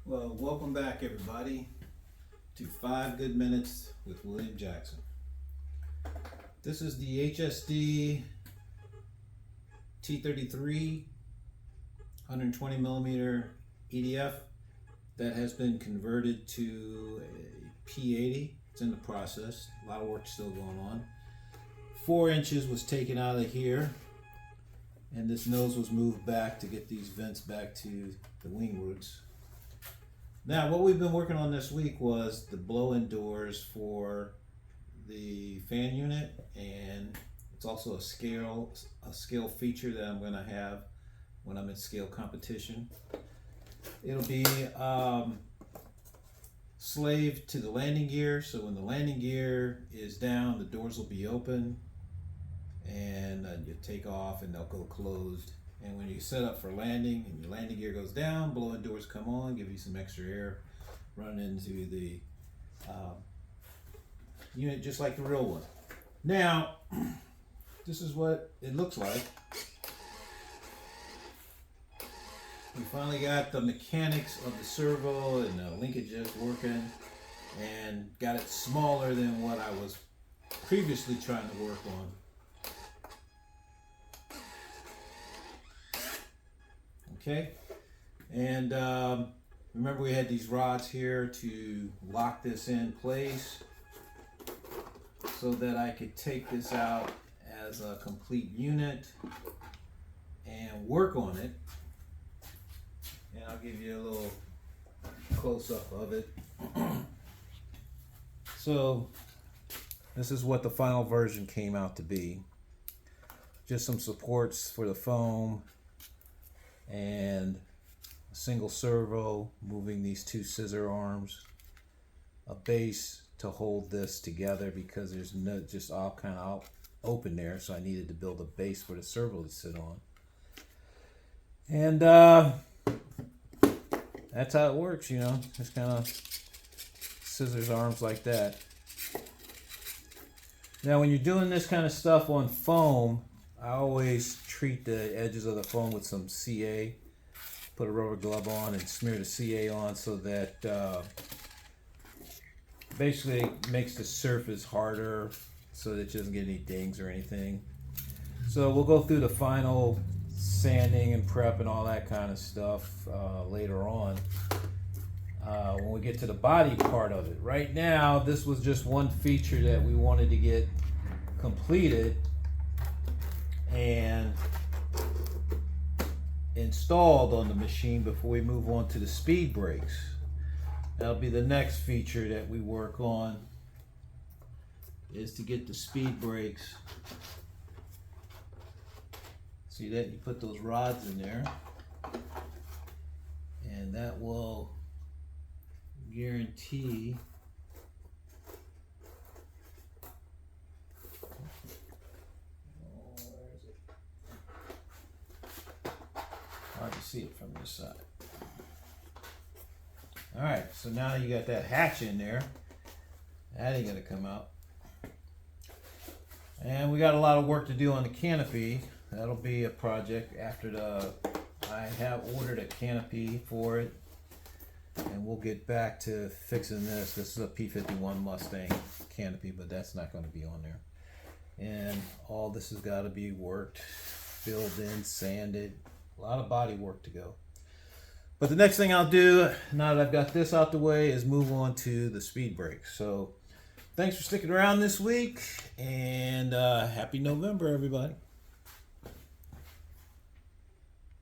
Well, welcome back everybody to 5 Good Minutes with William Jackson. This is the HSD T33 120 millimeter EDF that has been converted to a P80. It's in the process. A lot of work still going on. 4 inches was taken out of here, and this nose was moved back to get these vents back to the wing roots. Now, what we've been working on this week was the blow-in doors for the fan unit, and it's also a scale feature that I'm going to have when I'm in scale competition. It'll be slave to the landing gear, so when the landing gear is down, the doors will be open, and you take off and they'll go closed. And when you set up for landing and your landing gear goes down, blow-in doors come on, give you some extra air running into the unit just like the real one. Now, this is what it looks like. We finally got the mechanics of the servo and the linkages working, and got it smaller than what I was previously trying to work on. Okay, and remember we had these rods here to lock this in place so that I could take this out as a complete unit and work on it. And I'll give you a little close-up of it. So this is what the final version came out to be. Just some supports for the foam, and a single servo moving these 2 scissor arms, a base to hold this together because there's no just all kind of open there, so I needed to build a base for the servo to sit on. And that's how it works, you know, just kind of scissors arms like that. Now when you're doing this kind of stuff on foam, I always treat the edges of the foam with some CA, put a rubber glove on and smear the CA on so that basically makes the surface harder so that it doesn't get any dings or anything. So we'll go through the final sanding and prep and all that kind of stuff later on when we get to the body part of it. Right now, this was just one feature that we wanted to get completed and installed on the machine before we move on to the speed brakes. That'll be the next feature that we work on, is to get the speed brakes. See that? You put those rods in there, and that will guarantee hard to see it from this side. Alright, so now you got that hatch in there. That ain't gonna come out. And we got a lot of work to do on the canopy. That'll be a project after I have ordered a canopy for it. And we'll get back to fixing this. This is a P51 Mustang canopy, but that's not going to be on there. And all this has got to be worked, filled in, sanded. A lot of body work to go. But the next thing I'll do, now that I've got this out the way, is move on to the speed brakes. So thanks for sticking around this week, and happy November, everybody.